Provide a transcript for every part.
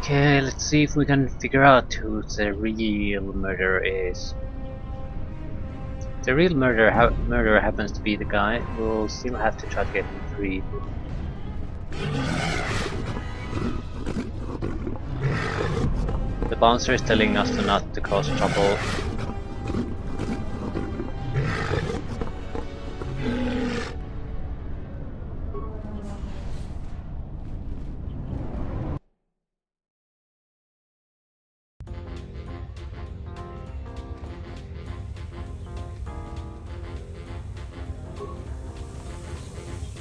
Okay, let's see if we can figure out who the real murderer is. If the real murderer happens to be the guy, we'll still have to try to get him free. The bouncer is telling us to not to cause trouble.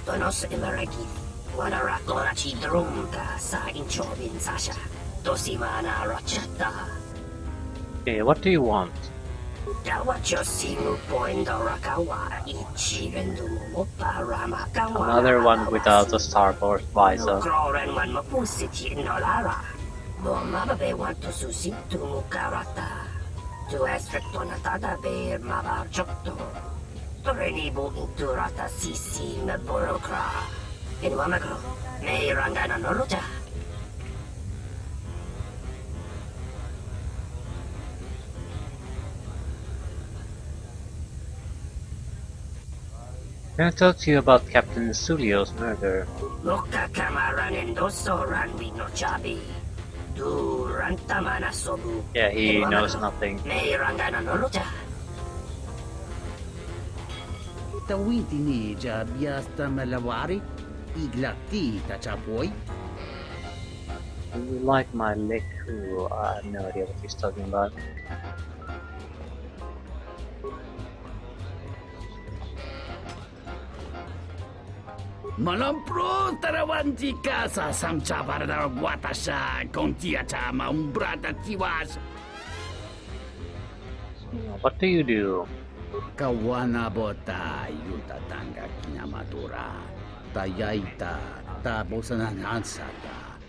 Tonos imaragit, wanara korachi drumka sa inchobin sasha, dosimana rachata. Okay, what do you want? Dawacho simu poindo rakawa ichirendu oparamakawa. Another one without a starboard visor. Nukroren man mapusiti nolara. Bomababe want to susintu mukarata. To estricto natada be mabarchokto. Torenibo inturata sisi meborokra. Inwamagro, may rangana noruja. Can I talk to you about Captain Sulio's murder? Loka kamaran endoso ran we no chabi. Du rantamana sobu. Yeah, he knows nothing. May rangana noruja. Tawintini biasta malawari, iglati tachaboy. Do you like my lick? Ooh, I have no idea what he's talking about. Malampro tarawanti casa samcha para guatasha kontia chama umbrata tiwas. What do you do? Kawana bota yuta tanga kinamatura. Tayaita tabosanan ansata.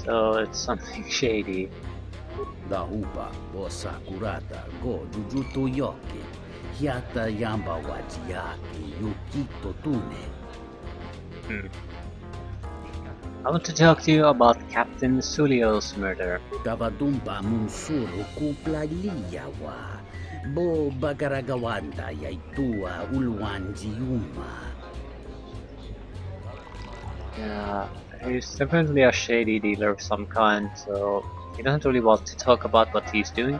So it's something shady. Da upa bosa kurata go jujuto yoke. Hiata yamba wajiaki yukito tune. I want to talk to you about Captain Sulio's murder. Kavadumba munsuru kupla liyawa. Bo bagaragawanda yaitua ulwanji yuma. Yeah, he's definitely a shady dealer of some kind, so he doesn't really want to talk about what he's doing.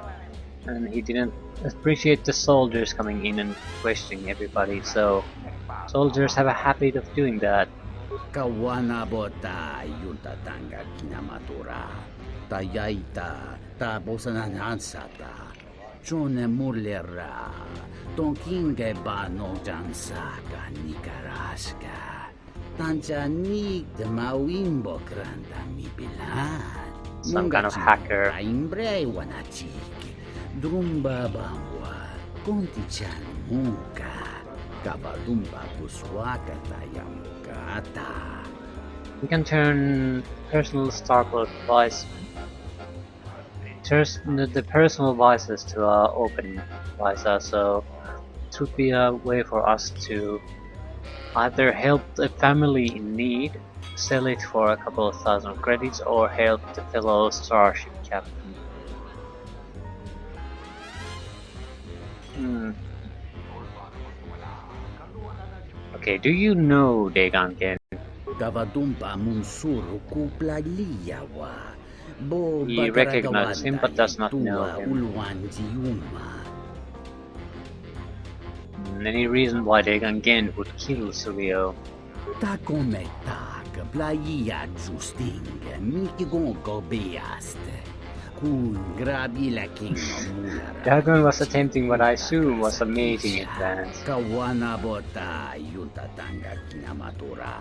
And he didn't appreciate the soldiers coming in and questioning everybody, so soldiers have a habit of doing that. Kawana bota yunta tanga kinamatura. Tayaita tabosanan ansata. Chone mulera. Tonkinge bano jansaka nikaraska. Tancha nik de mawimbo granda mi bilan. Some kind of hacker. Imbre wanachiki. Drumba bangwa. Konti chan muka. Kabadumba buswaka tayamukata. We can turn personal starboard vice. The personal vices to open visor, so it would be a way for us to either help a family in need, sell it for a couple of thousand credits, or help the fellow starship captain. Okay, do you know Dagangen? Kavadumpa munsuru kupla liyawa. Bo He recognizes him but does not know him. Ulwanji yuma. Any reason why Dagangen would kill Sulio? Takometa playa justing mikigongo beaste. Kun grabi la king mulara. Dagon was attempting what I assume was a mating advance. Kawana bota yunta tanga kinamatura.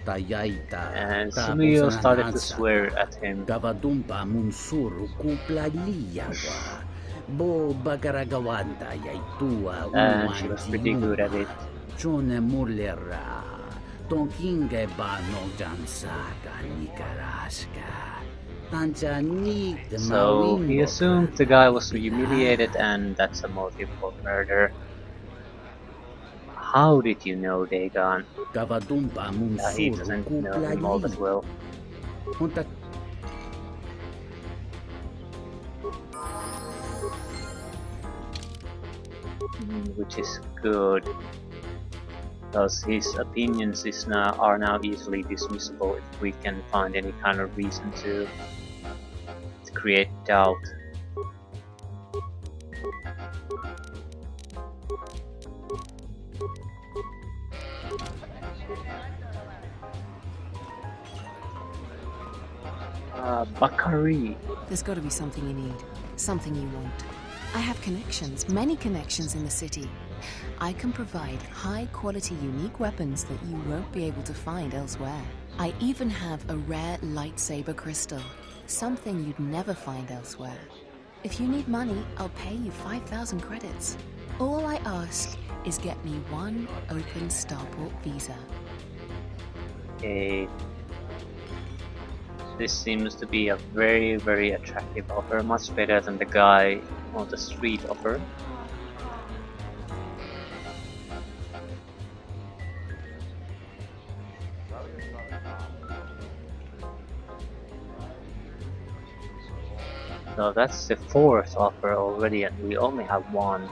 Tayaita. And Sulio started to swear at him. Gavadumpa munsuru kupla liyawa. Bo bagaragawanda yaitua And she was pretty good at it. Chone mulera. Tonkinge bano jansaka nikaraska. So he assumed the guy was humiliated and that's a motive for murder. How did you know Dagon? Kavatumpa mun He suru doesn't know him all that kuplayi. well. Hunta Which is good, because his opinions are now easily dismissible if we can find any kind of reason to create doubt. Bakari. There's got to be something you need, something you want. I have connections, many connections in the city. I can provide high-quality, unique weapons that you won't be able to find elsewhere. I even have a rare lightsaber crystal, something you'd never find elsewhere. If you need money, I'll pay you 5,000 credits. All I ask is get me one open starport visa. Okay. This seems to be a very, very attractive offer, much better than the guy on the street offer. So that's the fourth offer already, and we only have one.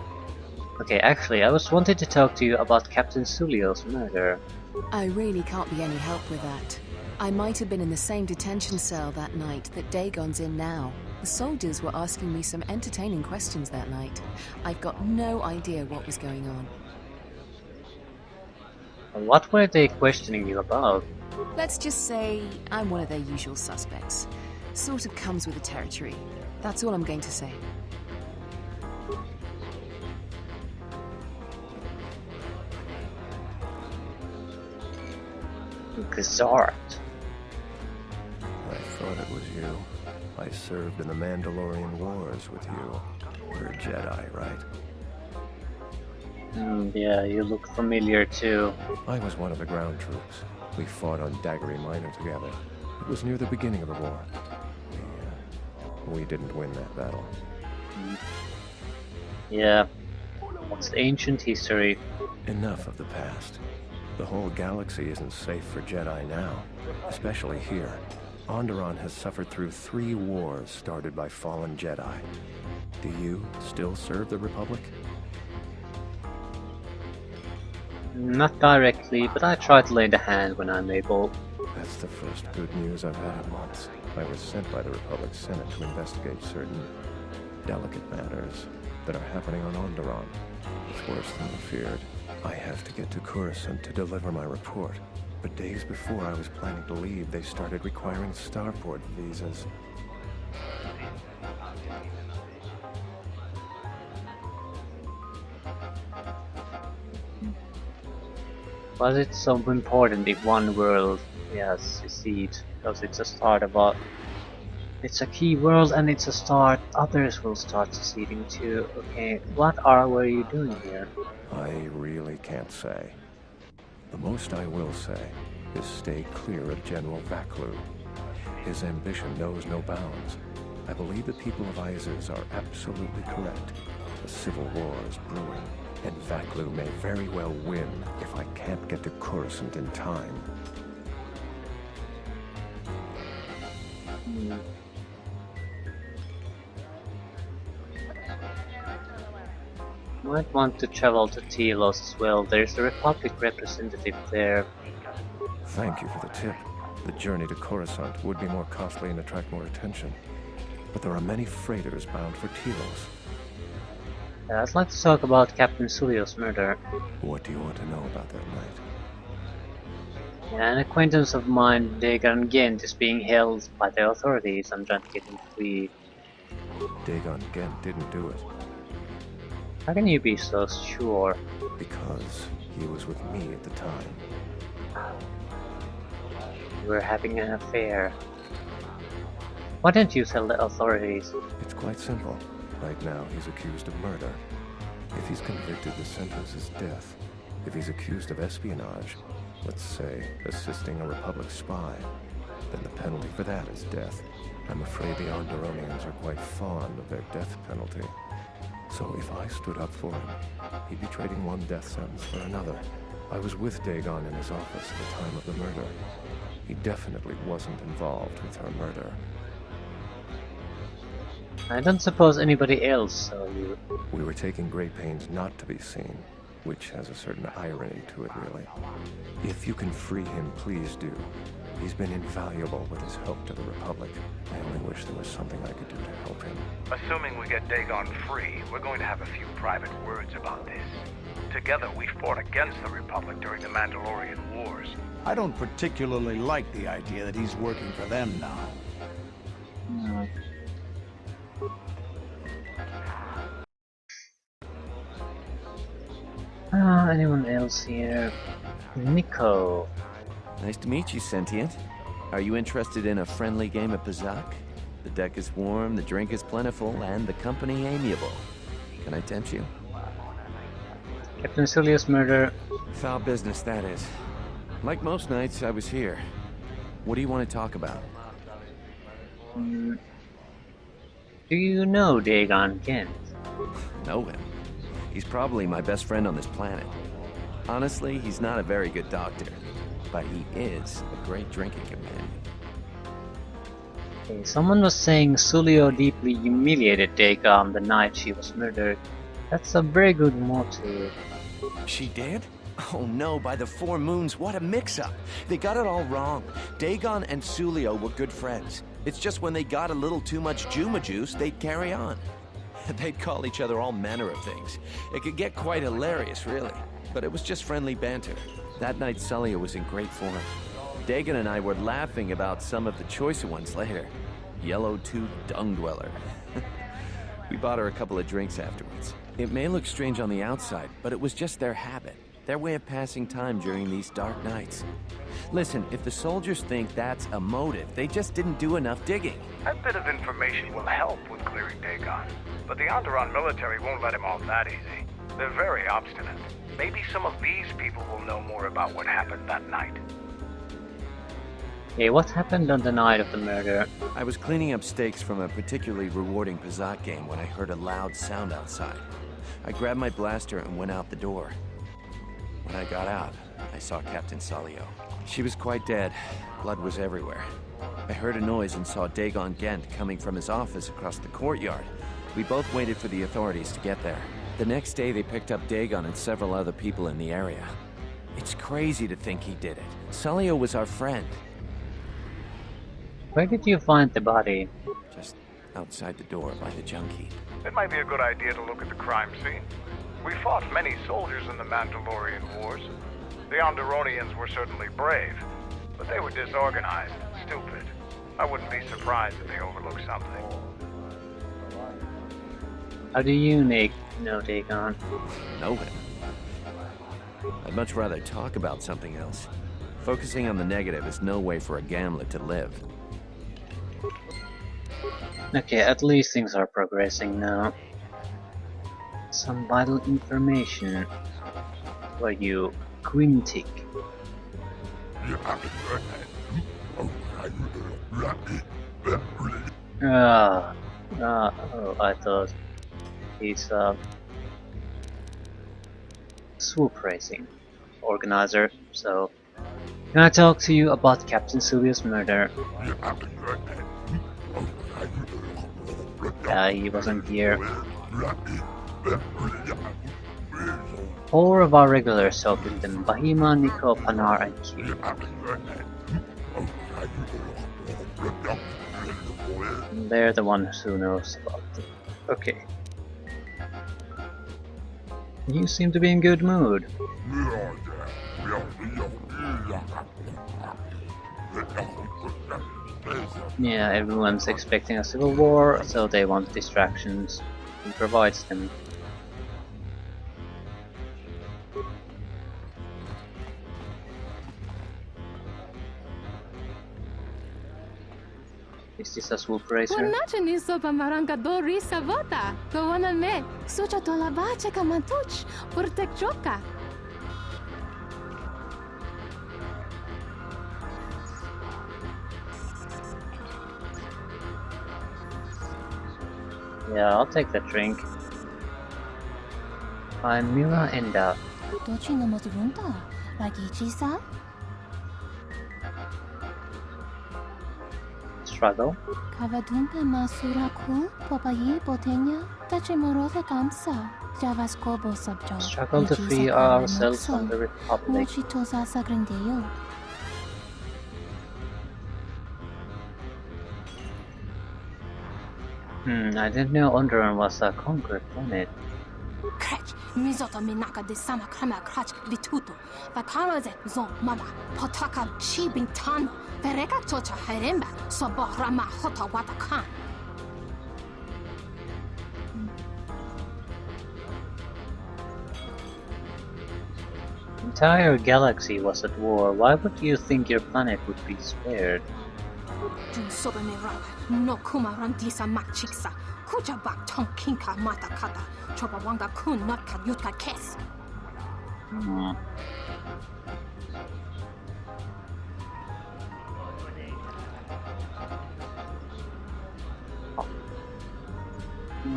Okay, actually, I was wanted to talk to you about Captain Sulio's murder. I really can't be any help with that. I might have been in the same detention cell that night that Dagon's in now. The soldiers were asking me some entertaining questions that night. I've got no idea what was going on. What were they questioning you about? Let's just say I'm one of their usual suspects. Sort of comes with the territory. That's all I'm going to say. Gazart. I thought it was you. I served in the Mandalorian Wars with you. You're a Jedi, right? Yeah, you look familiar too. I was one of the ground troops. We fought on Daggery Minor together. It was near the beginning of the war. We didn't win that battle. Yeah. What's ancient history? Enough of the past. The whole galaxy isn't safe for Jedi now, especially here. Onderon has suffered through 3 wars started by fallen Jedi. Do you still serve the Republic? Not directly, but I try to lend a hand when I'm able. That's the first good news I've had in months. I was sent by the Republic Senate to investigate certain delicate matters that are happening on Onderon. It's worse than we feared. I have to get to Coruscant to deliver my report. But days before I was planning to leave, they started requiring starport visas. Was it so important if one world secede? Because it's a start about... It's a key world and it's a start, others will start seceding too. Okay, were you doing here? I really can't say. The most I will say is stay clear of General Vaklu. His ambition knows no bounds. I believe the people of Izers are absolutely correct. A civil war is brewing, and Vaklu may very well win if I can't get to Coruscant in time. Might want to travel to Telos as well. There's a Republic representative there. Thank you for the tip. The journey to Coruscant would be more costly and attract more attention. But there are many freighters bound for Telos. I'd like to talk about Captain Sulio's murder. What do you want to know about that night? Yeah, an acquaintance of mine, Dagon Gent, is being held by the authorities. I'm trying to get him free. Dagon Gent didn't do it. How can you be so sure? Because he was with me at the time. You were having an affair. Why didn't you tell the authorities? It's quite simple. Right now, he's accused of murder. If he's convicted, the sentence is death. If he's accused of espionage, let's say assisting a Republic spy, then the penalty for that is death. I'm afraid the Onderonians are quite fond of their death penalty. So if I stood up for him, he'd be trading one death sentence for another. I was with Dagon in his office at the time of the murder. He definitely wasn't involved with her murder. I don't suppose anybody else saw you. We were taking great pains not to be seen, which has a certain irony to it, really. If you can free him, please do. He's been invaluable with his help to the Republic. I only wish there was something I could do to help him. Assuming we get Dagon free, we're going to have a few private words about this. Together, we fought against the Republic during the Mandalorian Wars. I don't particularly like the idea that he's working for them now. Hmm. Anyone else here? Nico. Nice to meet you, Sentient. Are you interested in a friendly game of Pazak? The deck is warm, the drink is plentiful, and the company amiable. Can I tempt you? Captain Sulio's murder. Foul business, that is. Like most nights, I was here. What do you want to talk about? Do you know Dagon Kent? Know him. He's probably my best friend on this planet. Honestly, he's not a very good doctor, but he is a great drinking companion. Okay, someone was saying Sulio deeply humiliated Dagon the night she was murdered. That's a very good motive. She did? Oh no, by the four moons, what a mix-up! They got it all wrong. Dagon and Sulio were good friends. It's just when they got a little too much Juma juice, they'd carry on. They'd call each other all manner of things. It could get quite hilarious, really. But it was just friendly banter. That night, Sulio was in great form. Dagon and I were laughing about some of the choicer ones later. Yellow-toothed dung dweller. We bought her a couple of drinks afterwards. It may look strange on the outside, but it was just their habit. Their way of passing time during these dark nights. Listen, if the soldiers think that's a motive, they just didn't do enough digging. That bit of information will help with clearing Dagon, but the Onderon military won't let him off that easy. They're very obstinate. Maybe some of these people will know more about what happened that night. Okay, what happened on the night of the murder? I was cleaning up stakes from a particularly rewarding Pazak game when I heard a loud sound outside. I grabbed my blaster and went out the door. When I got out, I saw Captain Sulio. She was quite dead. Blood was everywhere. I heard a noise and saw Dagon Gent coming from his office across the courtyard. We both waited for the authorities to get there. The next day, they picked up Dagon and several other people in the area. It's crazy to think he did it. Sulio was our friend. Where did you find the body? Just outside the door by the junk heap. It might be a good idea to look at the crime scene. We fought many soldiers in the Mandalorian Wars. The Onderonians were certainly brave, but they were disorganized, stupid. I wouldn't be surprised if they overlooked something. How do you know Dagon? Know him. I'd much rather talk about something else. Focusing on the negative is no way for a gambler to live. Okay, at least things are progressing now. Some vital information for you, Quintic. Oh, I thought he's swoop racing organizer, so can I talk to you about Captain Sulio's murder? He wasn't here. 4 of our regulars helped them: Bahima, Nico, Panar, and Q. They're the ones who knows about it. Okay. You seem to be in good mood. Yeah, everyone's expecting a civil war, so they want distractions. He provides them. Is this a swoop racer? Ni sopa marangkadori savota. Kawana me. Sucha tolabacha kamantuch. Purtek choka. Yeah, I'll take that drink. by Mira Enda. どっちの持ち分だlagi Chisa? Struggle. Kavadunta masuraku popayi botenya tachimorosa kamsa javaskobo sabjo Struggle to free ourselves from the Republic. mochitosa sagrindeo. I didn't know Onderon was a conquered planet. Krech, mizoto minaka de sama krama krach vituto. Vakaraze zon mama potaka chibin tano. Vereka tocha heremba sobo rama hota watakan. The entire galaxy was at war. Why would you think your planet would be spared? Jun soba me rawa no kuma randisa machiksa. Kucha bak tong kinka mata kata. Choba wanga kun not ka yutka kes.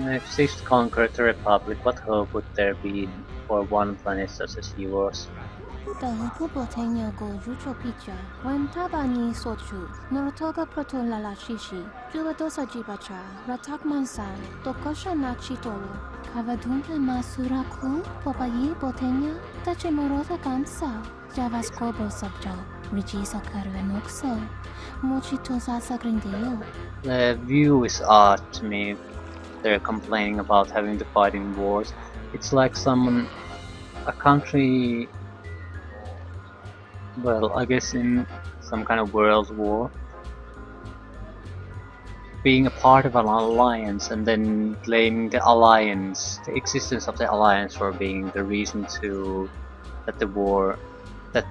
If Six conquered the Republic, what hope would there be for one planet such as yours? Dahupu botenya go jucho picha. When tabani sochu. Norotoga proto lala shishi. Jubadosa jibacha. Ratak mansan. Tokosha na chitoro. Kavadunta masuraku. Popayi botenya. Tachimorosa kamsa. Javaskobo sabjo. Rijisa karvenokso. Mochitosa sagrindeo. The view is odd to me. They're complaining about having to fight in wars. It's like a country, well, I guess in some kind of world war, being a part of an alliance and then blaming the alliance, the existence of the alliance for being the reason that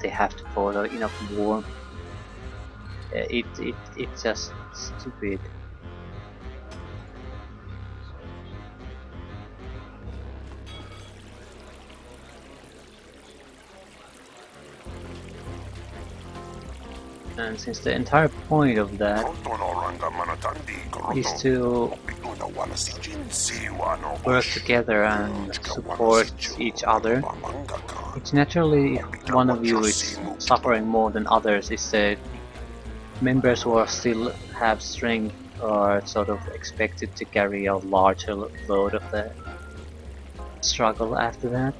they have to fought enough war. It's just stupid. And since the entire point of that is to work together and support each other, it's naturally if one of you is suffering more than others, is that members who are still have strength are sort of expected to carry a larger load of the struggle after that,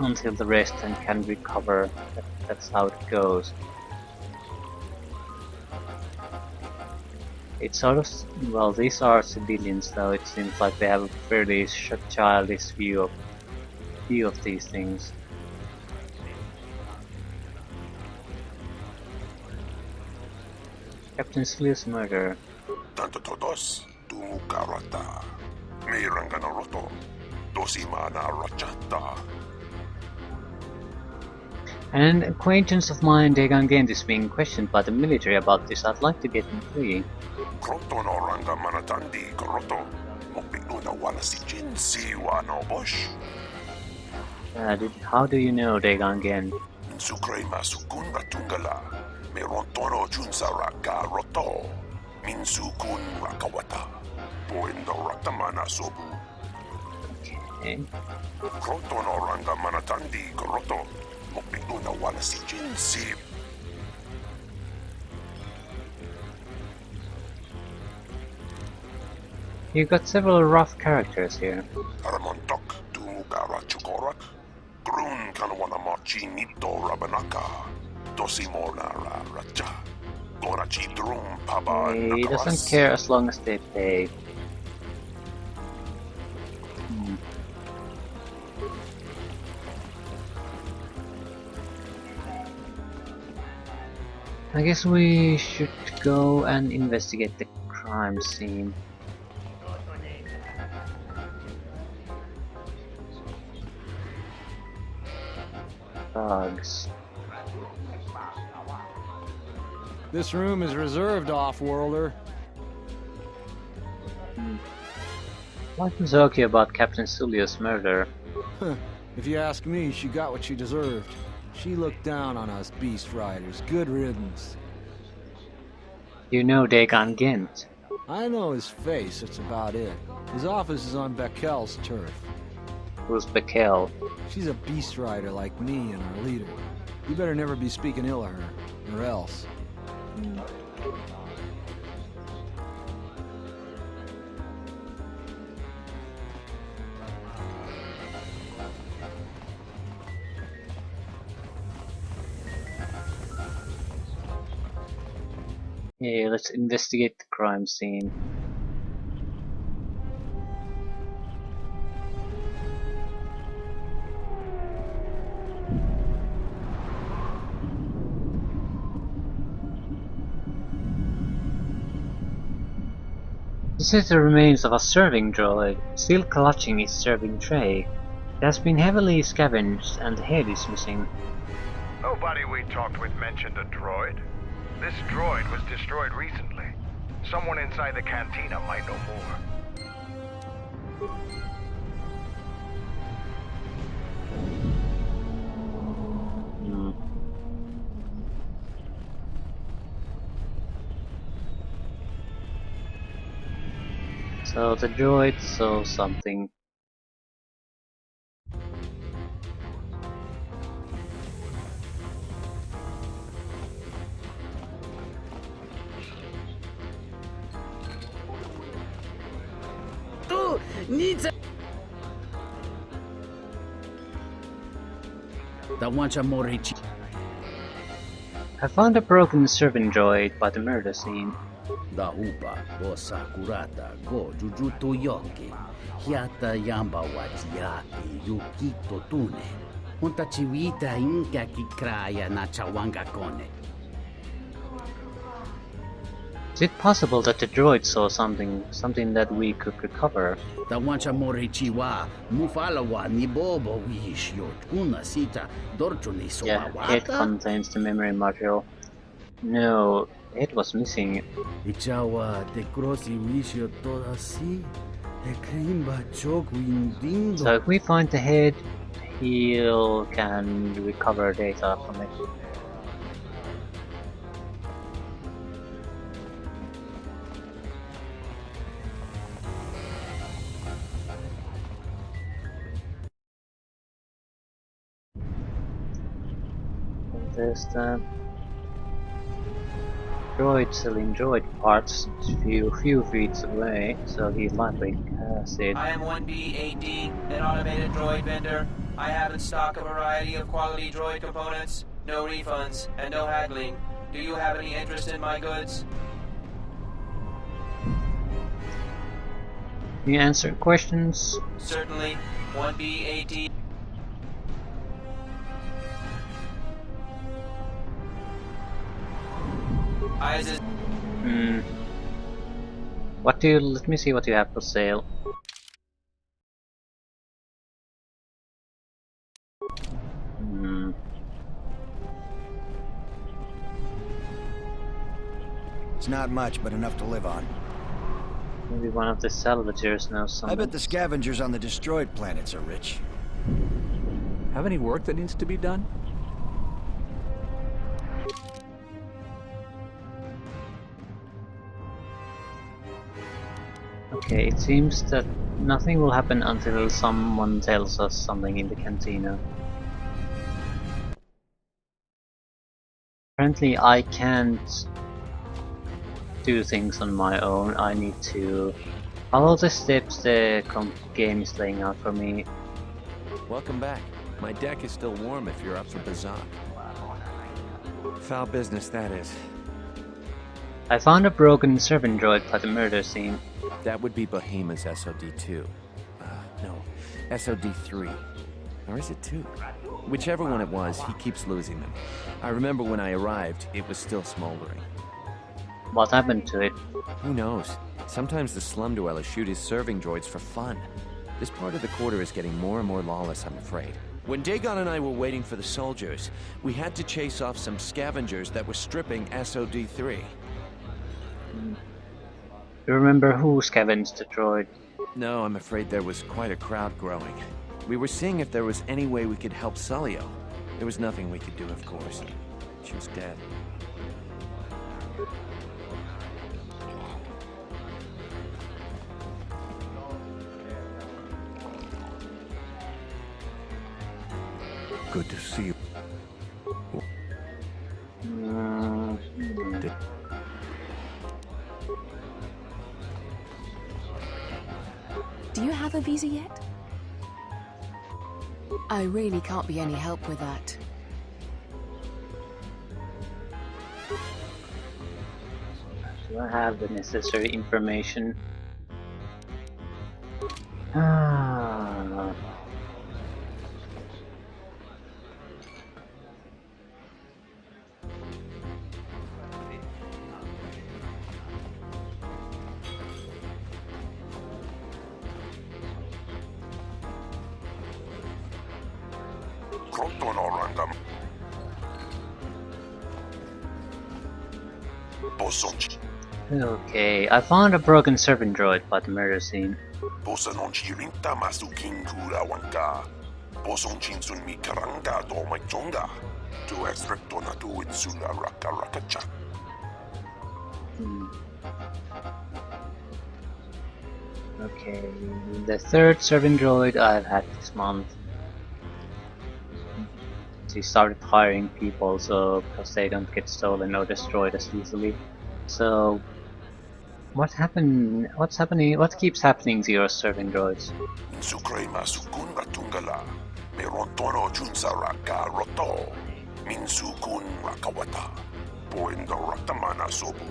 until the rest then can recover. That's how it goes. It's sort of, well, these are civilians though, it seems like they have a fairly childish view of these things. Captain Slee's murder. Tanto todos tumukarata. Mirangana roto. Dosimana rachata. An acquaintance of mine, Dagon Gent, is being questioned by the military about this. I'd like to get him free. Kroto no ranga manatandi koroto. Mopinuna wana si jinsi wano bosh. How do you know, Dagon Gent? Sukrema sukunda tungala. Merontono junsara ga roto. Minsukun rakawata. Poendo ratamana sobu. Okay. Kroto no ranga manatandi koroto. Mopinuna wana si jinsi. You got several rough characters here. Aramontok tumukara chukorak. Grun kanwana machi nito rabanaka. Dosimona racha. Gona chidrum paba He doesn't care as long as they pay. I guess we should go and investigate the crime scene. Bugs. This room is reserved, off-worlder. What was okay about Captain Sulio's murder? If you ask me, she got what she deserved. She looked down on us beast riders. Good riddance. You know Dagon Gent. I know his face, that's about it. His office is on Bekel's turf. Who's Bekel? She's a beast rider like me and our leader. You better never be speaking ill of her, or else. Yeah, let's investigate the crime scene. This is the remains of a serving droid, still clutching its serving tray. It has been heavily scavenged and the head is missing. Nobody we talked with mentioned a droid. This droid was destroyed recently. Someone inside the cantina might know more. So the droid saw something. Oh, needs a... The Wancha Morichi. I found a broken serving droid by the murder scene. Da upa o sakurata go jujuto yoki. Hiata yamba wachiaki yukito tune. Hunta chiwita inka kikraya na chawanga kone. Is it possible that the droid saw something that we could recover? Da wancha morichi wa mufala wa ni bobo wish yo kuna sita dorchuni so Yeah, it contains the memory module. No, it was missing. Ichawa te crossi wish yo toda si. E krimba choku indindo. So if we find the head, he can recover data from it. There's the droid selling droid parts a few feet away, so he likely has it. I am 1B8D, an automated droid vendor. I have in stock a variety of quality droid components, no refunds, and no haggling. Do you have any interest in my goods? Can you answer questions? Certainly. 1B8D. Let me see what you have for sale. It's not much, but enough to live on. Maybe one of the salvagers knows something. I bet the scavengers on the destroyed planets are rich. Have any work that needs to be done? Okay, it seems that nothing will happen until someone tells us something in the cantina. Apparently I can't do things on my own. I need to follow the steps the game is laying out for me. Welcome back. My deck is still warm if you're up for Bazak. Foul business, that is. I found a broken servant droid by the murder scene. That would be Bohema's SOD-2. No, SOD-3. Or is it 2? Whichever one it was, he keeps losing them. I remember when I arrived, it was still smoldering. What happened to it? Who knows? Sometimes the slum dwellers shoot his serving droids for fun. This part of the quarter is getting more and more lawless, I'm afraid. When Dagon and I were waiting for the soldiers, we had to chase off some scavengers that were stripping SOD-3. You remember who scavenged the droid? No, I'm afraid there was quite a crowd growing. We were seeing if there was any way we could help Sulio. There was nothing we could do, of course. She was dead. Good to see you. Do you have a visa yet? I really can't be any help with that. Do I have the necessary information? Ah. KOTOR Okay, I found a broken servant droid by the murder scene. Bosanonchirinta masuking kurawanka. Bosonchinsun mi karanga do maichonga. Tu extractona tu insula raka rakacha. Okay, the third servant droid I've had this month. He started hiring people so because they don't get stolen or destroyed as easily. So what happened? What's happening? What keeps happening to your servant droids? Insukrema sukun ratungala. Merontono junsa raka roto. Minsukun rakawata. Poendo ratamana sobu.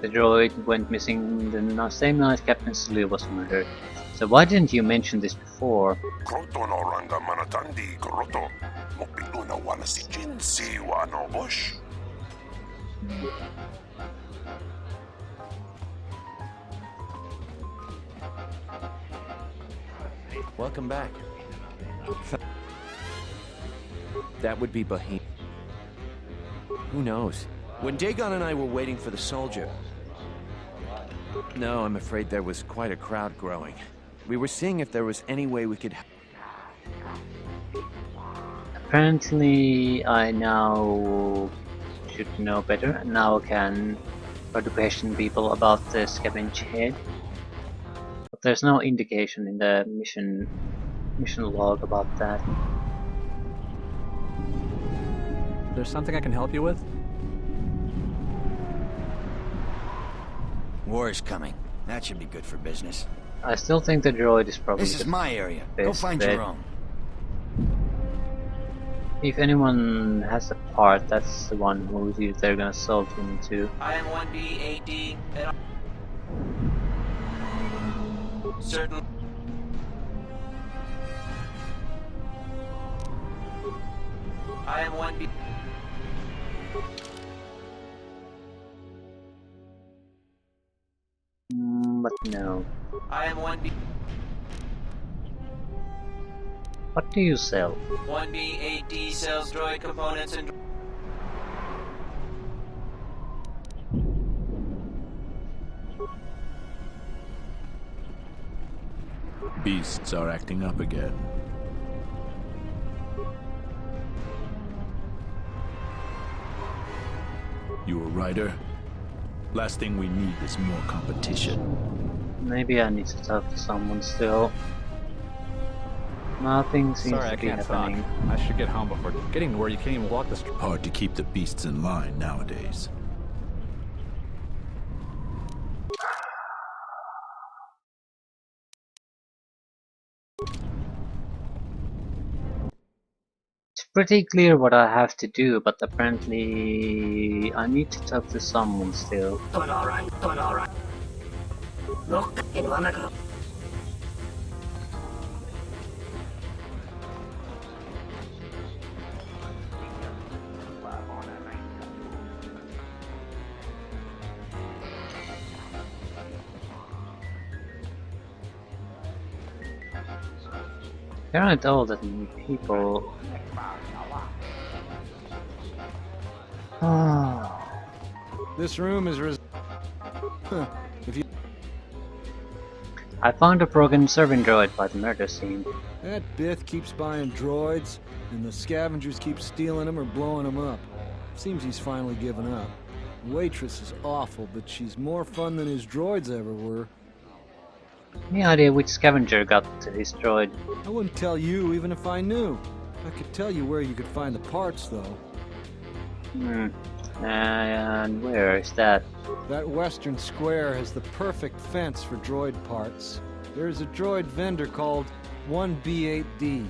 The droid went missing the same night Captain Sulu was murdered. So why didn't you mention this before? Krotono ranga manatandi koroto. Mopiluna wana si jinsi wano bosh. Welcome back. That would be Bohemian. Who knows? When Dagon and I were waiting for the soldier... No, I'm afraid there was quite a crowd growing. We were seeing if there was any way we could... Apparently, I now should know better, and now can try to question people about the scavenge head. But there's no indication in the mission log about that. There's something I can help you with? War is coming. That should be good for business. I still think the droid is probably This is my area. Go find your own. If anyone has a part, that's the one who they're gonna solve him to. I am 1B8D and certain. I am 1B. But no. I am 1B. What do you sell? 1B8D sells droid components and. Beasts are acting up again. You a writer? Last thing we need is more competition. Maybe I need to talk to someone still. Nothing seems Sorry, to I be can't happening. talk. I should get home before getting to where you can't even walk the street. Hard to keep the beasts in line nowadays. It's pretty clear what I have to do, but apparently I need to talk to someone still. Look in Wamago. There aren't all that many people. This room is if you... I found a broken servant droid by the murder scene. That Bith keeps buying droids, and the scavengers keep stealing them or blowing them up. Seems he's finally given up. The waitress is awful, but she's more fun than his droids ever were. Any idea which scavenger got destroyed? I wouldn't tell you even if I knew. I could tell you where you could find the parts, though. And where is that? That western square has the perfect fence for droid parts. There's a droid vendor called 1B8D.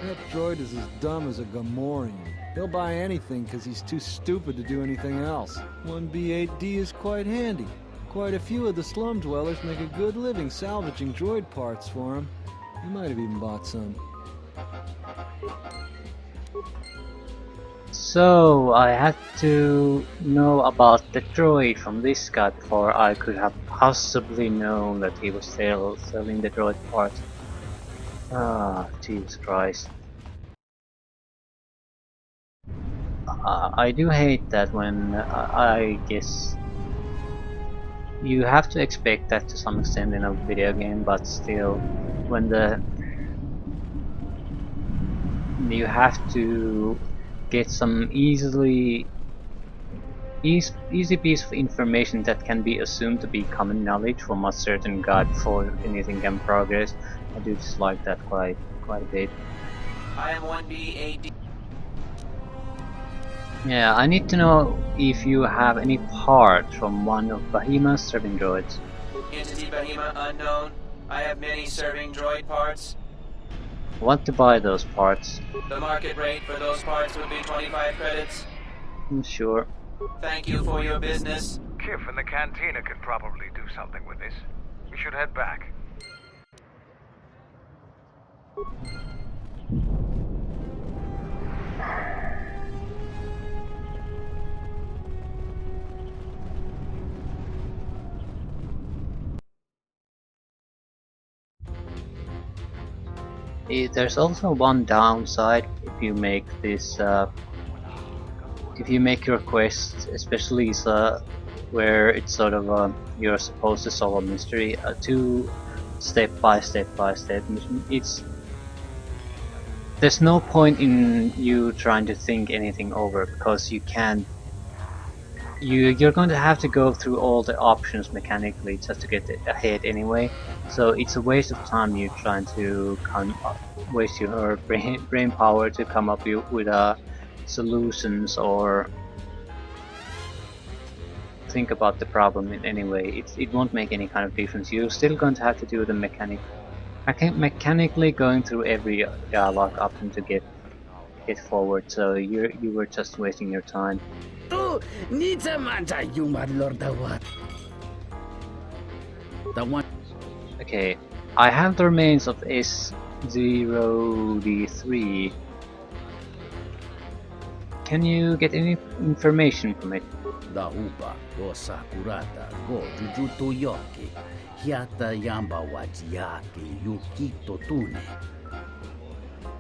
That droid is as dumb as a Gamorrean. He'll buy anything because he's too stupid to do anything else. 1B8D is quite handy. Quite a few of the slum dwellers make a good living salvaging droid parts for him. He might have even bought some. So I had to know about the droid from this guy before I could have possibly known that he was selling the droid parts. Ah, Jesus Christ. I do hate that when I guess you have to expect that to some extent in a video game, but still, when you have to get some easy piece of information that can be assumed to be common knowledge from a certain guy before anything can progress. I do dislike that quite a bit. I am 1B8D. Yeah, I need to know if you have any parts from one of Bahima's serving droids. Entity Bahima unknown. I have many serving droid parts. I want to buy those parts. The market rate for those parts would be 25 credits. Sure. Thank you for your business. Kif and the cantina could probably do something with this. We should head back. There's also one downside if you make this, if you make your quest, especially where it's sort of you're supposed to solve a mystery, a two step by step mission. There's no point in you trying to think anything over because you can't. You're going to have to go through all the options mechanically just to get ahead anyway. So it's a waste of time you trying to waste your brain power to come up with solutions or think about the problem in any way. It won't make any kind of difference. You're still going to have to do the mechanically going through every dialogue option to get forward. So you were just wasting your time. Okay, I have the remains of S0D3. Can you get any information from it? Dauba go sakurata go jujuto yoki. Hiata yamba wajiaki yukito tune.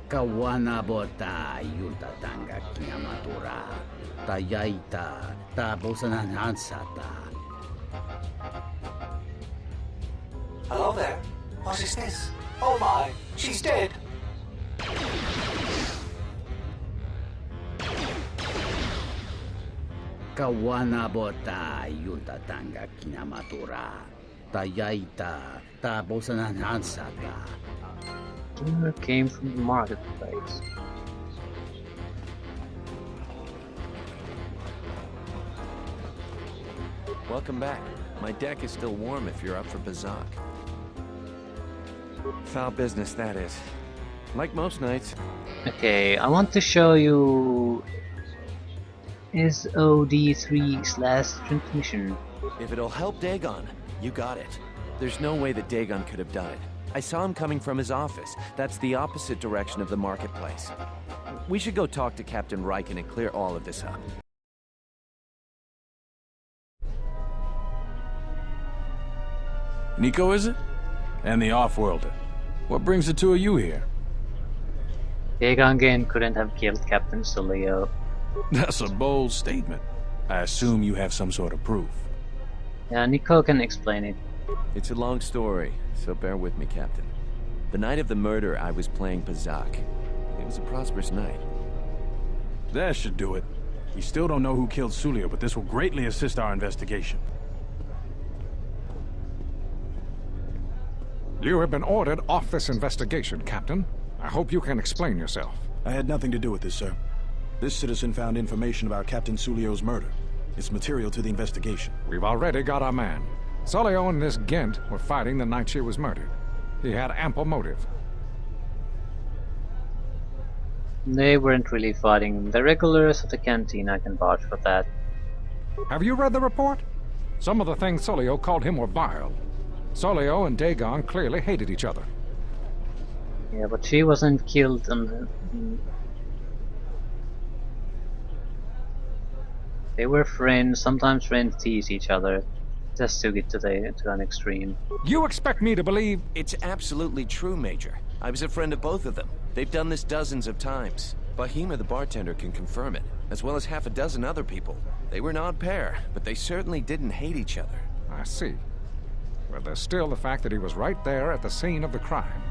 Kawana bota yuta tanga kinamatura. Tayaita ta bosanan hansata. Hello there. What is this? Oh my, she's dead. Kawana bota yuta tanga kinamatura. Tayaita ta bosanan hansata. Dinner came from the marketplace. Welcome back. My deck is still warm if you're up for Bazak. Foul business, that is. Like most nights. Okay, I want to show you SOD3/transmission. If it'll help Dagon, you got it. There's no way that Dagon could have done it. I saw him coming from his office. That's the opposite direction of the marketplace. We should go talk to Captain Riken and clear all of this up. Nico, is it? And the Offworlder. What brings the two of you here? Dagon again couldn't have killed Captain Sulio. That's a bold statement. I assume you have some sort of proof. Yeah, Nico can explain it. It's a long story, so bear with me, Captain. The night of the murder, I was playing Bazak. It was a prosperous night. That should do it. We still don't know who killed Sulio, but this will greatly assist our investigation. You have been ordered off this investigation, Captain. I hope you can explain yourself. I had nothing to do with this, sir. This citizen found information about Captain Sulio's murder. It's material to the investigation. We've already got our man. Sulio and this Gent were fighting the night she was murdered. He had ample motive. They weren't really fighting. The regulars of the canteen, I can vouch for that. Have you read the report? Some of the things Sulio called him were vile. Sulio and Dagon clearly hated each other. Yeah, but she wasn't killed and they were friends. Sometimes friends tease each other. Just took it to an extreme. You expect me to believe? It's absolutely true, Major. I was a friend of both of them. They've done this dozens of times. Bahima the bartender can confirm it, as well as half a dozen other people. They were an odd pair, but they certainly didn't hate each other. I see. But there's still the fact that he was right there at the scene of the crime.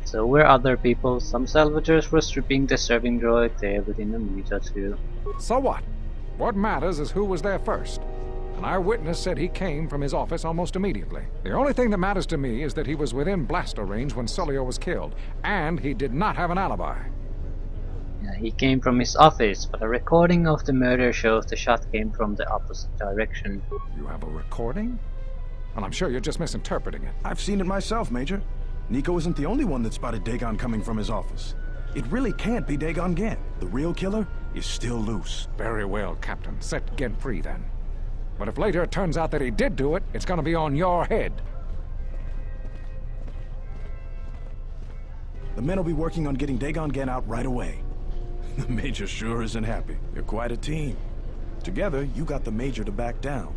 So were other people. Some salvagers were stripping the serving droid there within the meter too. So what? What matters is who was there first. An eyewitness said he came from his office almost immediately. The only thing that matters to me is that he was within blaster range when Sulio was killed, and he did not have an alibi. Yeah, he came from his office, but a recording of the murder shows the shot came from the opposite direction. You have a recording? Well, I'm sure you're just misinterpreting it. I've seen it myself, Major. Nico isn't the only one that spotted Dagon coming from his office. It really can't be Dagon Gent. The real killer is still loose. Very well, Captain. Set Gent free, then. But if later it turns out that he did do it, it's gonna be on your head. The men will be working on getting Dagon Gent out right away. The Major sure isn't happy. You're quite a team. Together, you got the Major to back down.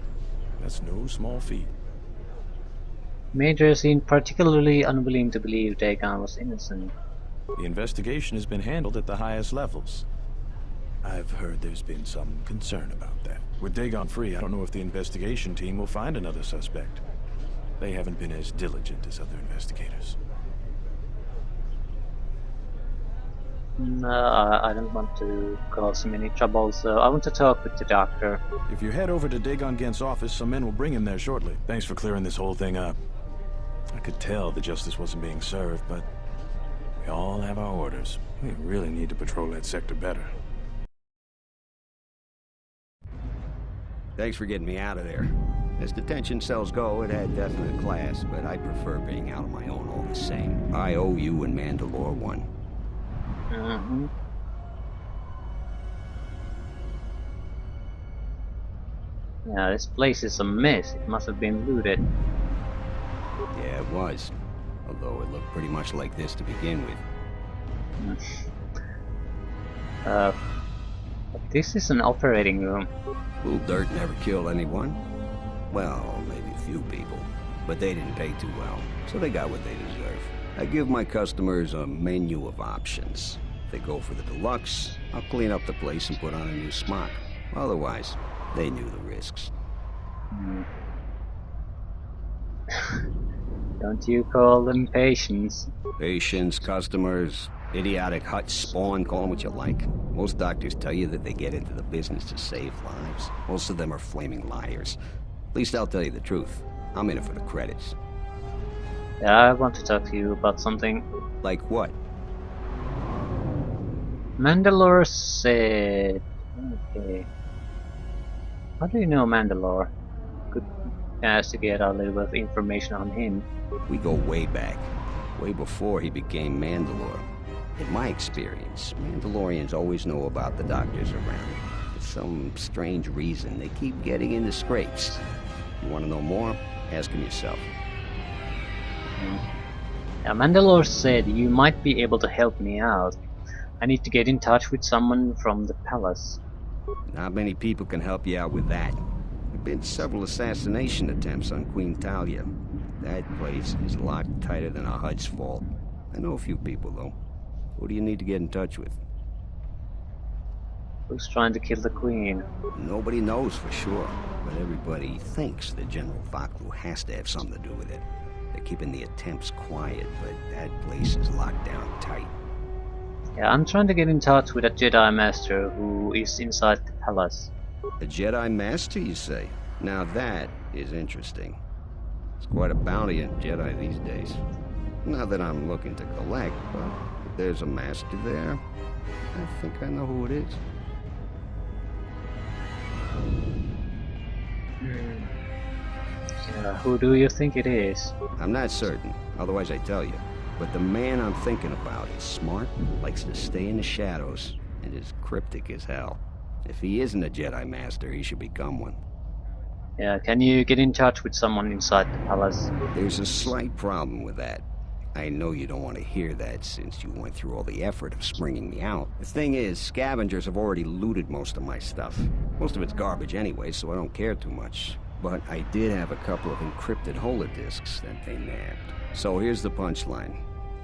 That's no small feat. Major seemed particularly unwilling to believe Dagon was innocent. The investigation has been handled at the highest levels. I've heard there's been some concern about that. With Dagon free, I don't know if the investigation team will find another suspect. They haven't been as diligent as other investigators. I don't want to cause him any trouble, so I want to talk with the doctor. If you head over to Dagon Gent's office, some men will bring him there shortly. Thanks for clearing this whole thing up. I could tell the justice wasn't being served, but we all have our orders. We really need to patrol that sector better. Thanks for getting me out of there. As detention cells go, it had definite class, but I prefer being out on my own all the same. I owe you and Mandalore one. Yeah, this place is a mess. It must have been looted. Yeah, it was. Although it looked pretty much like this to begin with. But this is an operating room. Little dirt never killed anyone. Well, maybe a few people. But they didn't pay too well, so they got what they deserve. I give my customers a menu of options. If they go for the deluxe, I'll clean up the place and put on a new smock. Otherwise, they knew the risks. Don't you call them patients? Patients, customers, idiotic hut spawn, call them what you like. Most doctors tell you that they get into the business to save lives. Most of them are flaming liars. At least I'll tell you the truth. I'm in it for the credits. Yeah, I want to talk to you about something. Like what? Mandalore said... Okay. How do you know Mandalore? Could ask to get a little bit of information on him. We go way back. Way before he became Mandalore. In my experience, Mandalorians always know about the doctors around. For some strange reason, they keep getting into scrapes. You want to know more? Ask him yourself. Yeah, Mandalore said you might be able to help me out. I need to get in touch with someone from the palace. Not many people can help you out with that. There have been several assassination attempts on Queen Talia. That place is locked tighter than a Hut's vault. I know a few people, though. Who do you need to get in touch with? Who's trying to kill the Queen? Nobody knows for sure, but everybody thinks that General Vaklu has to have something to do with it. They're keeping the attempts quiet, but that place is locked down tight. Yeah, I'm trying to get in touch with a Jedi Master who is inside the palace. A Jedi Master, you say? Now that is interesting. It's quite a bounty on Jedi these days. Not that I'm looking to collect, but if there's a master there, I think I know who it is. Who do you think it is? I'm not certain, otherwise I'd tell you. But the man I'm thinking about is smart, likes to stay in the shadows, and is cryptic as hell. If he isn't a Jedi Master, he should become one. Yeah, can you get in touch with someone inside the palace? There's a slight problem with that. I know you don't want to hear that since you went through all the effort of springing me out. The thing is, scavengers have already looted most of my stuff. Most of it's garbage anyway, so I don't care too much. But I did have a couple of encrypted holodisks that they nabbed. So here's the punchline.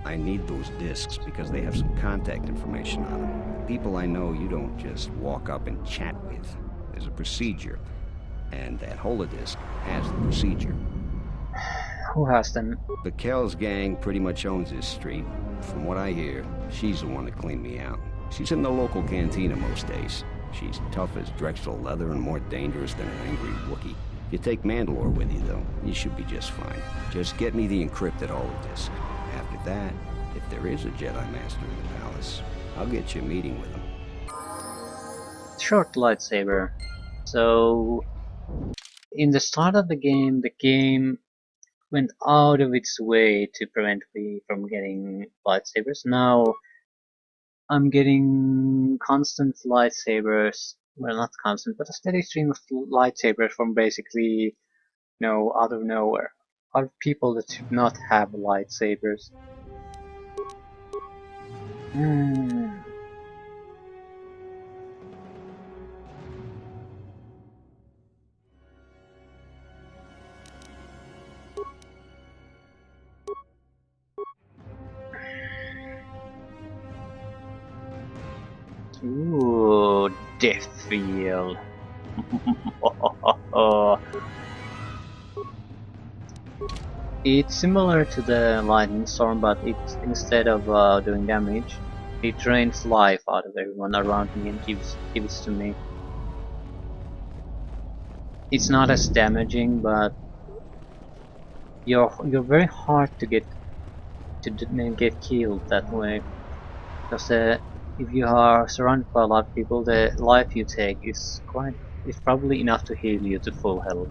I need those disks because they have some contact information on them. People I know you don't just walk up and chat with. There's a procedure. And that holodisk has the procedure. Who has them? The Kells gang pretty much owns this street. From what I hear, she's the one that cleaned me out. She's in the local cantina most days. She's tough as Drexel leather and more dangerous than an angry Wookiee. If you take Mandalore with you, though, you should be just fine. Just get me the encrypted holodisk. After that, if there is a Jedi Master in the palace, I'll get you a meeting with him. Short lightsaber. So, in the start of the game went out of its way to prevent me from getting lightsabers. Now, I'm getting constant lightsabers. Well, not constant, but a steady stream of lightsabers from basically, out of nowhere. Other people that should not have lightsabers. Ooh, death field. It's similar to the lightning storm, but instead of doing damage, it drains life out of everyone around me and gives to me. It's not as damaging, but you're very hard to get killed that way, because if you are surrounded by a lot of people, the life you take is probably enough to heal you to full health.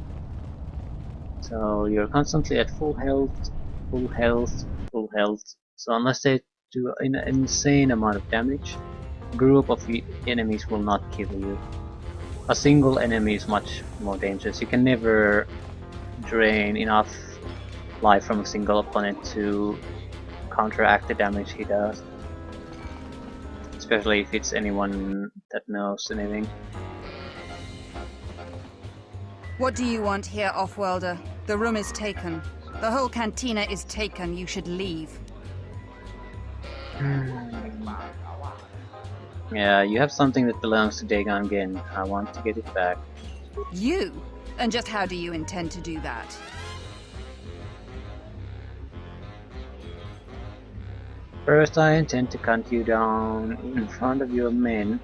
So you're constantly at full health, full health, full health. So unless they do an insane amount of damage, a group of enemies will not kill you. A single enemy is much more dangerous. You can never drain enough life from a single opponent to counteract the damage he does. Especially if it's anyone that knows anything. What do you want here, Offworlder? The room is taken. The whole cantina is taken. You should leave. Yeah, you have something that belongs to Dagon Gin. I want to get it back. You? And just how do you intend to do that? First, I intend to hunt you down in front of your men,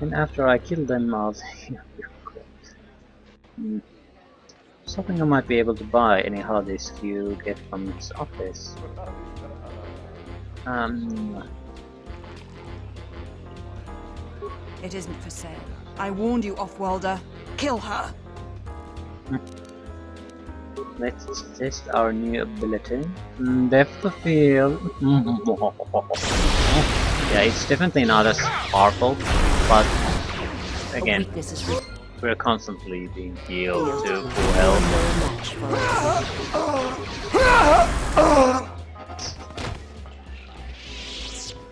and after I kill them, I'll take you. Something I might be able to buy any harddisk you get from his office. It isn't for sale. I warned you, Offworlder. Kill her! Let's test our new ability. Depth of field. Yeah, it's definitely not as powerful, but again, we're constantly being healed to full health.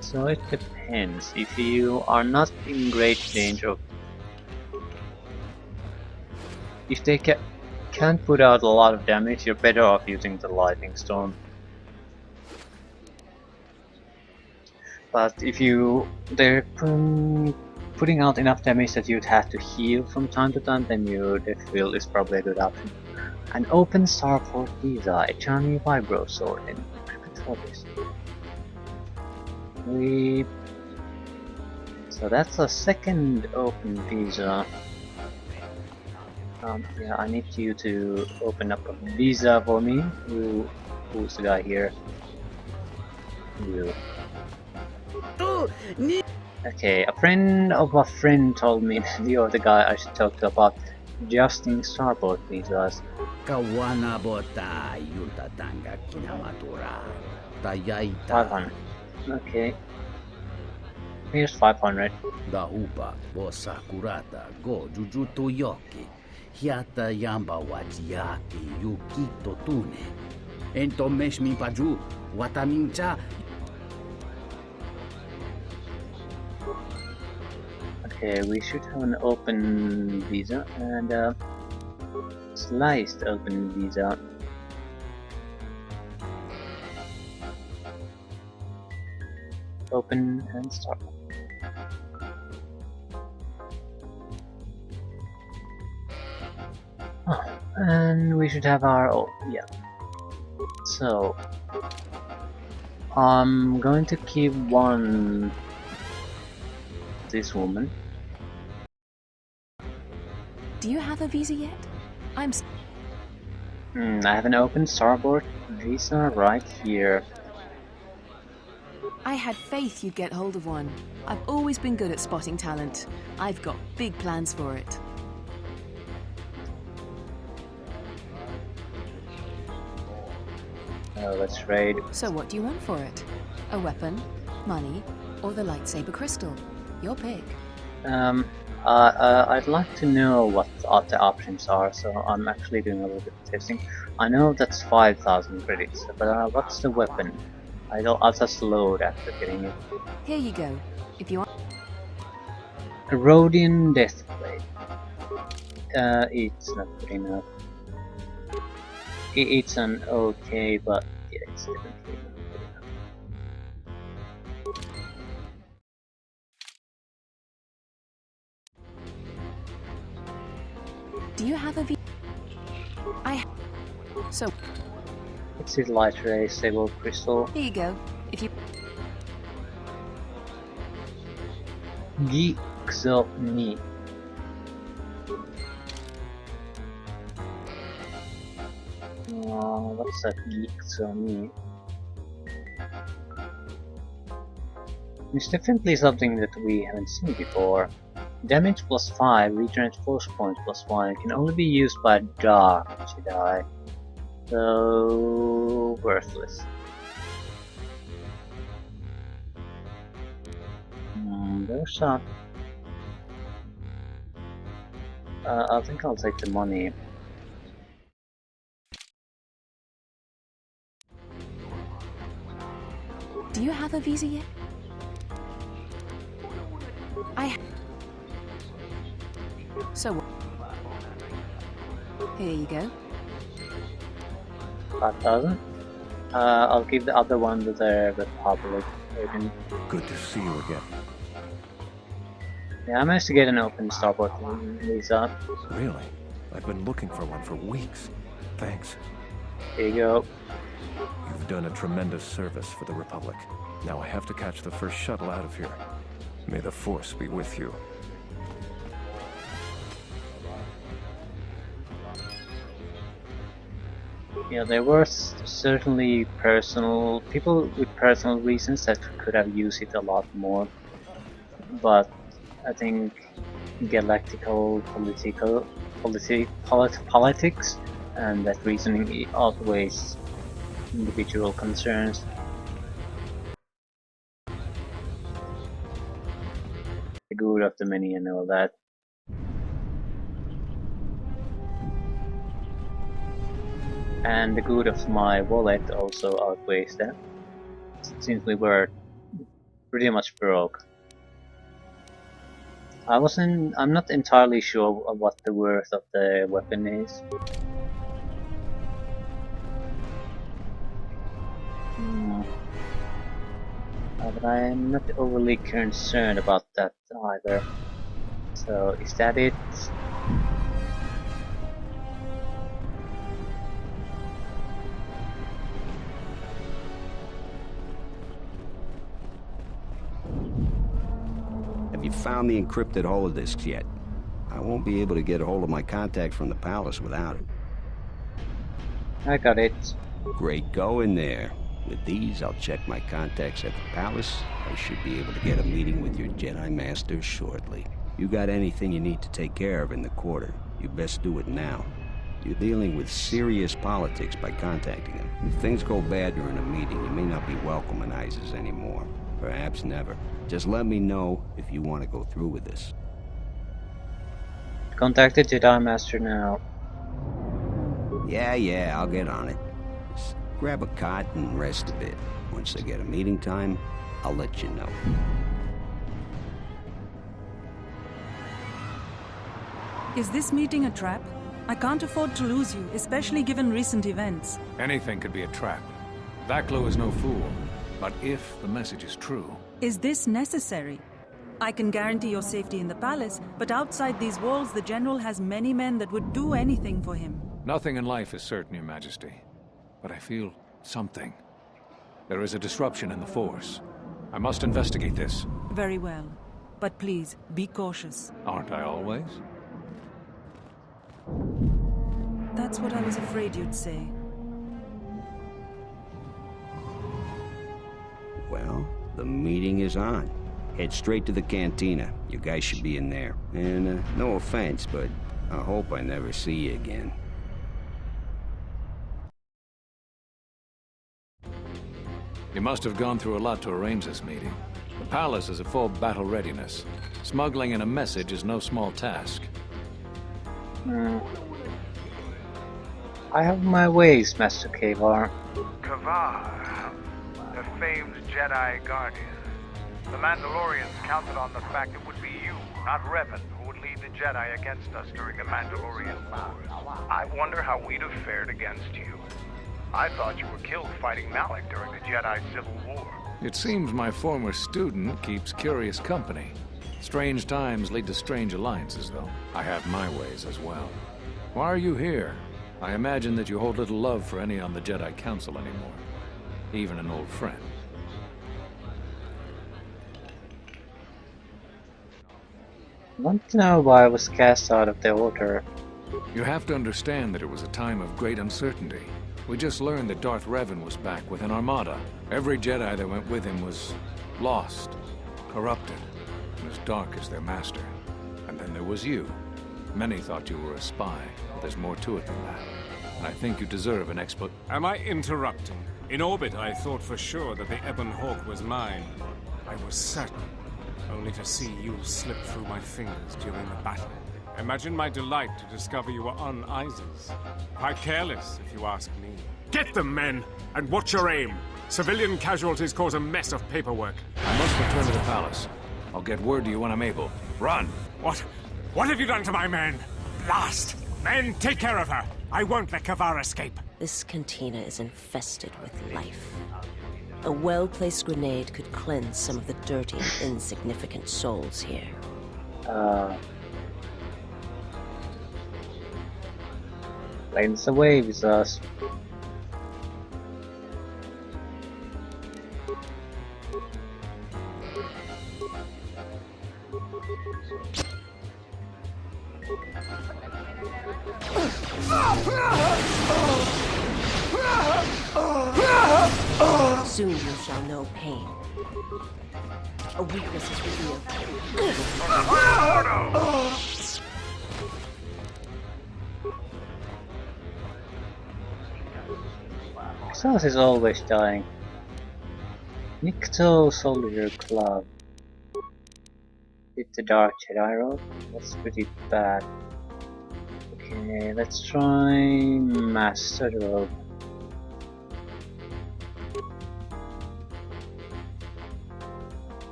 So it depends. If you are not in great danger of... If they can't put out a lot of damage, you're better off using the lightning storm. But if they're putting out enough damage that you'd have to heal from time to time, then your death field is probably a good option. An open starport visa, a charming vibro sword, and hobbies. So that's a second open visa. Yeah, I need you to open up a visa for me. Who's the guy here? You. Okay, a friend of a friend told me that you're the guy I should talk to about adjusting starport visas. Kawana bota yunta tanga kinamatura. Tayaita. 500. Okay. Here's 500. Dahupa bosa kurata go jujuto yoki. Hiata yamba wajiaki yukito tune. Ento meshmi paju watamincha. Okay, we should have an open visa and a sliced open visa. Open and start. Oh, and we should have our yeah. So I'm going to keep one this woman. Do you have a visa yet? I have an open starboard visa right here. I had faith you'd get hold of one. I've always been good at spotting talent. I've got big plans for it. Let's raid. So what do you want for it? A weapon, money, or the lightsaber crystal? Your pick. I'd like to know what the options are, so I'm actually doing a little bit of testing. I know that's 5,000 credits, but what's the weapon? I'll just load after getting it. Here you go. If you want a Rhodian Deathblade. It's not good enough. It's an okay, but yeah, it's definitely not good enough. Do you have a So it's his light ray stable crystal. Here you go. If you Gixoni. What's that Gixoni? It's definitely something that we haven't seen before. Damage plus 5, regenerate force points plus 1. It can only be used by Dark Jedi. So worthless. There's some. I think I'll take the money. Do you have a visa yet? So here you go. 5,000. I'll give the other one to the Republic. Good to see you again. Yeah, I managed to get an open starboard visa. Really? I've been looking for one for weeks. Thanks. Here you go. You've done a tremendous service for the Republic. Now I have to catch the first shuttle out of here. May the Force be with you. Yeah, there were certainly people with personal reasons that could have used it a lot more, but I think galactical politics and that reasoning outweighs individual concerns. The good of the many and all that. And the good of my wallet also outweighs that, since we were pretty much broke. I'm not entirely sure of what the worth of the weapon is. But I'm not overly concerned about that either. So is that it? found the encrypted holodisks yet. I won't be able to get a hold of my contact from the palace without it. I got it. Great going there. With these, I'll check my contacts at the palace. I should be able to get a meeting with your Jedi Master shortly. You got anything you need to take care of in the quarter, you best do it now. You're dealing with serious politics by contacting them. If things go bad during a meeting, you may not be welcome in Isis anymore. Perhaps never. Just let me know if you want to go through with this. Contact the Jedi Master now. Yeah, I'll get on it. Just grab a cot and rest a bit. Once I get a meeting time, I'll let you know. Is this meeting a trap? I can't afford to lose you, especially given recent events. Anything could be a trap. Vaklu is no fool. But if the message is true... Is this necessary? I can guarantee your safety in the palace, but outside these walls, the General has many men that would do anything for him. Nothing in life is certain, Your Majesty. But I feel something. There is a disruption in the Force. I must investigate this. Very well. But please, be cautious. Aren't I always? That's what I was afraid you'd say. Well, the meeting is on. Head straight to the cantina. You guys should be in there. And no offense, but I hope I never see you again. You must have gone through a lot to arrange this meeting. The palace is at full battle readiness. Smuggling in a message is no small task. I have my ways, Master Kavar. Kavar, the famed Jedi Guardian. The Mandalorians counted on the fact it would be you, not Revan, who would lead the Jedi against us during the Mandalorian Wars. I wonder how we'd have fared against you. I thought you were killed fighting Malik during the Jedi Civil War. It seems my former student keeps curious company. Strange times lead to strange alliances, though. I have my ways as well. Why are you here? I imagine that you hold little love for any on the Jedi Council anymore. Even an old friend. I want to know why I was cast out of the Order. You have to understand that it was a time of great uncertainty. We just learned that Darth Revan was back with an armada. Every Jedi that went with him was lost, corrupted, and as dark as their master. And then there was you. Many thought you were a spy, but there's more to it than that. And I think you deserve an Am I interrupting? In orbit, I thought for sure that the Ebon Hawk was mine. I was certain, only to see you slip through my fingers during the battle. Imagine my delight to discover you were on Isis. Quite careless, if you ask me. Get them, men, and watch your aim. Civilian casualties cause a mess of paperwork. I must return to the palace. I'll get word to you when I'm able. Run! What have you done to my men? Blast! Men, take care of her! I won't let Kavar escape. This cantina is infested with life. A well-placed grenade could cleanse some of the dirty and insignificant souls here. Lanes away with us. Soon you shall know pain. A weakness is revealed. Sauce is always dying. Nikto Soldier Club. Hit the Dark Jedi roll. That's pretty bad. Okay, let's try Master roll.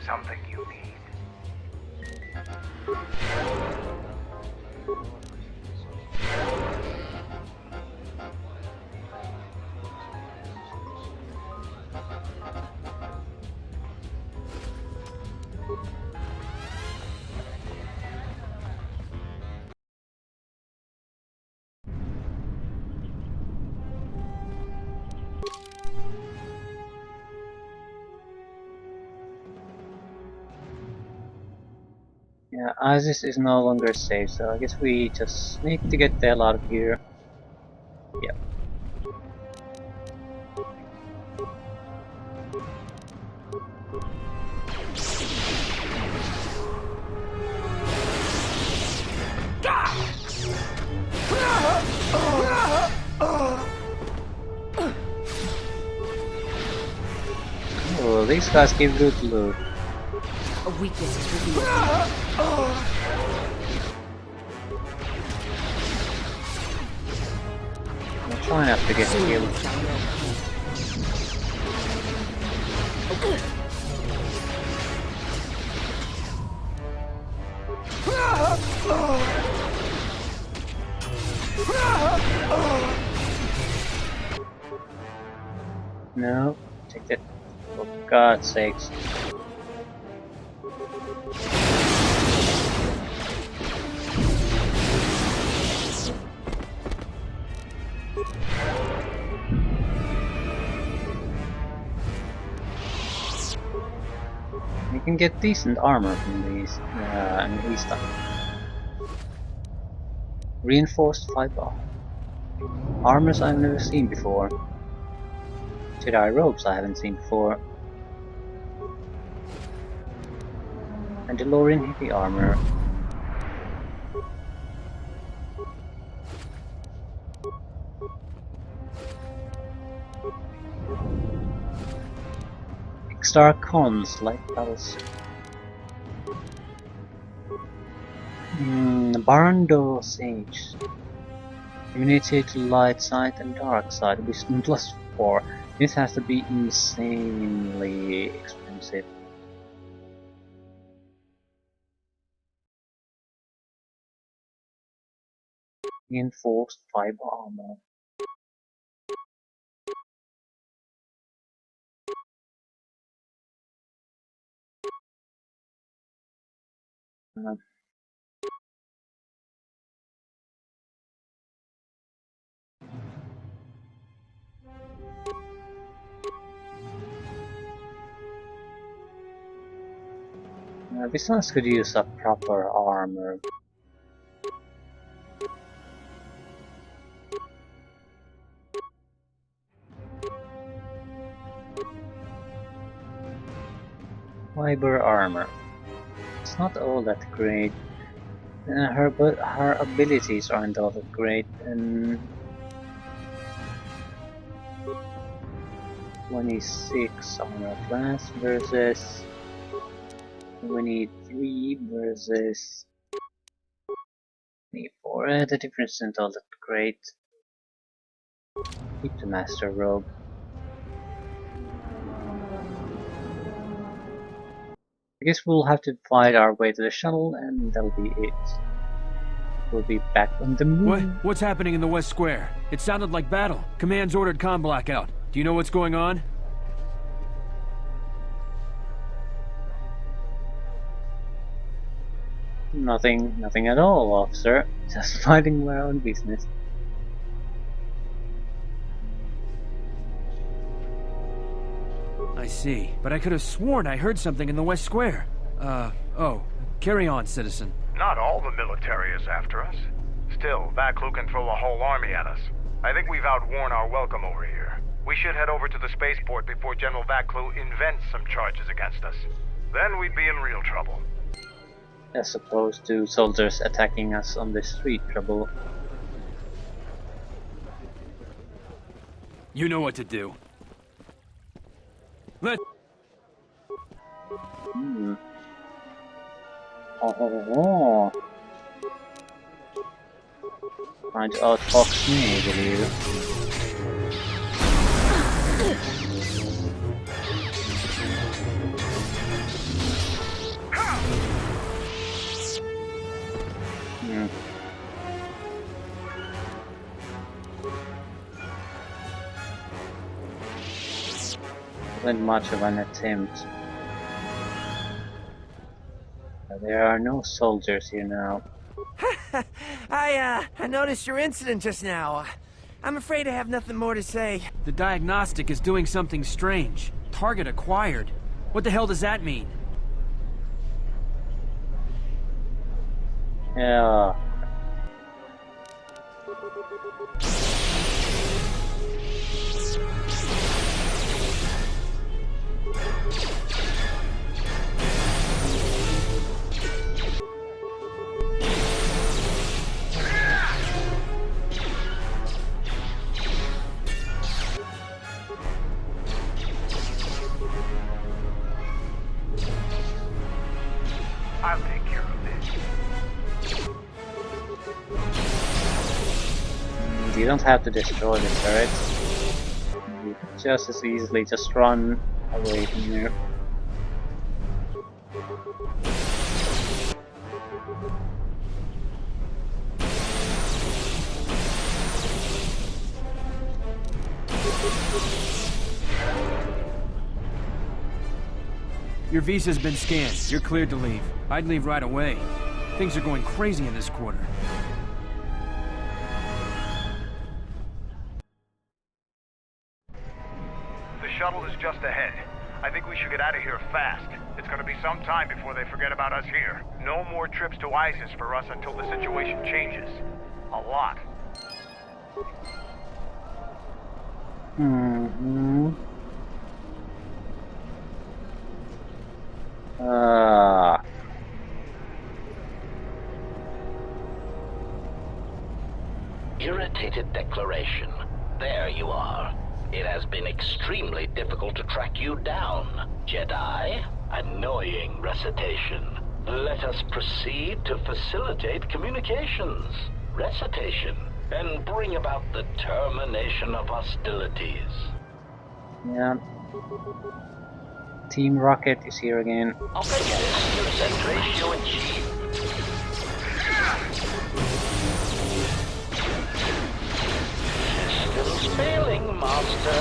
Something you need. Yeah, Isis is no longer safe, so I guess we just need to get the hell out of here. Yep. Oh, these guys give good loot. A weakness is revealed. I'm trying not to get killed. No, take that. For God's sakes. You can get decent armor from these, and these stuff. Reinforced fiber. Armors I've never seen before. Jedi robes I haven't seen before. Mandalorian heavy armor. Star cons light battles. Barando Sage. Immunity to light side and dark side. Wisdom +4. This has to be insanely expensive. Reinforced fiber armor. This one could use a proper armor. Fiber armor. It's not all that great. Her abilities aren't all that great, and 26 armor class versus 23 versus 24. The difference isn't all that great. Keep the master robe. I guess we'll have to fight our way to the shuttle, and that'll be it. We'll be back on the moon. What's happening in the West Square? It sounded like battle. Command's ordered comm blackout. Do you know what's going on? Nothing at all, officer. Just minding my own business. I see. But I could have sworn I heard something in the West Square. Oh. Carry on, citizen. Not all the military is after us. Still, Vaklu can throw a whole army at us. I think we've outworn our welcome over here. We should head over to the spaceport before General Vaklu invents some charges against us. Then we'd be in real trouble. As opposed to soldiers attacking us on the street, trouble. You know what to do. Let. Oh. Trying to outfox me, I believe. Wasn't much of an attempt. There are no soldiers here now. I noticed your incident just now. I'm afraid I have nothing more to say. The diagnostic is doing something strange. Target acquired. What the hell does that mean? Yeah. I'll take care of this. You don't have to destroy the turrets. You could just as easily just run away from here. Your visa's been scanned. You're cleared to leave. I'd leave right away. Things are going crazy in this quarter. The shuttle is just ahead. I think we should get out of here fast. It's gonna be some time before they forget about us here. No more trips to ISIS for us until the situation changes. A lot. Mm-hmm. Irritated declaration. There you are. It has been extremely difficult to track you down, Jedi. Annoying recitation. Let us proceed to facilitate communications. Recitation. And bring about the termination of hostilities. Yeah. Team Rocket is here again. Objective percent ratio achieved. Systems failing, Master.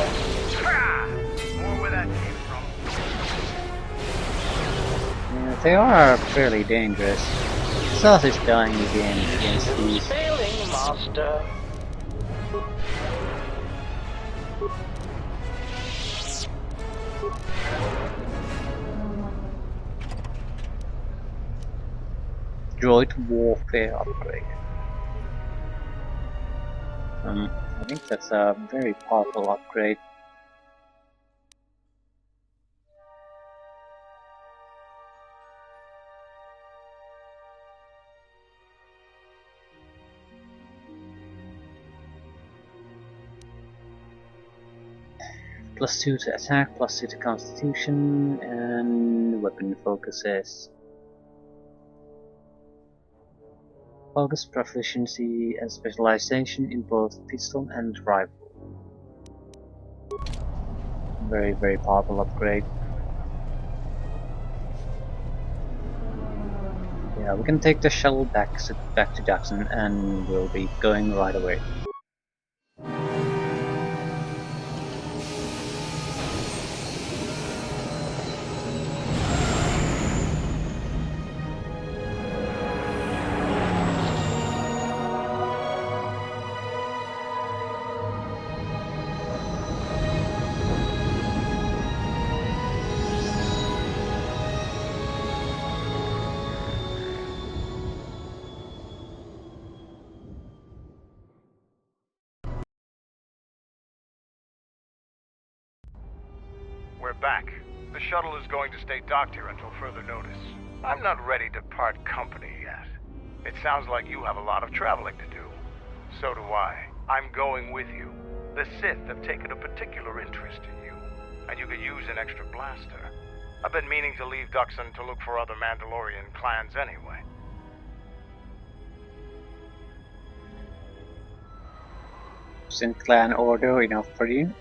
More where that came from. Yeah, they are fairly dangerous. South is dying again against Systems these. failing, Master. Droid warfare upgrade. I think that's a very powerful upgrade. +2 to attack, +2 to constitution, and weapon focuses. Focus, proficiency, and specialization in both pistol and rifle. Very, very powerful upgrade. Yeah, we can take the shuttle back to Jackson, and we'll be going right away. We're back. The shuttle is going to stay docked here until further notice. I'm not ready to part company yet. It sounds like you have a lot of traveling to do. So do I. I'm going with you. The Sith have taken a particular interest in you, and you could use an extra blaster. I've been meaning to leave Duxon to look for other Mandalorian clans anyway. Isn't clan order enough for you?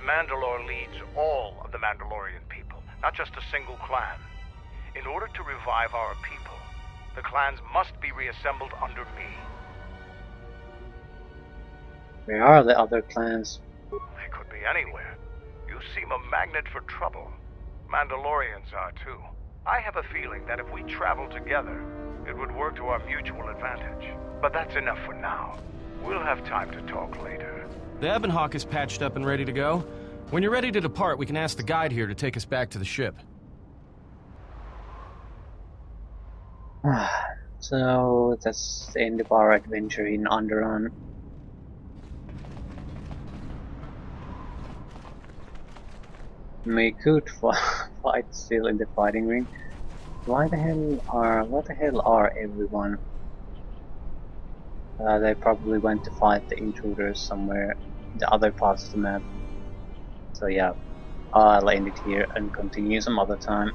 Mandalore leads all of the Mandalorian people, not just a single clan. In order to revive our people, the clans must be reassembled under me. Where are the other clans? They could be anywhere. You seem a magnet for trouble. Mandalorians are too. I have a feeling that if we travel together, it would work to our mutual advantage. But that's enough for now. We'll have time to talk later. The Ebonhawk is patched up and ready to go. When you're ready to depart, we can ask the guide here to take us back to the ship. So that's the end of our adventure in Onderon. We could fight still in the fighting ring. What the hell are everyone? They probably went to fight the intruders somewhere in the other parts of the map. So yeah, I'll end it here and continue some other time.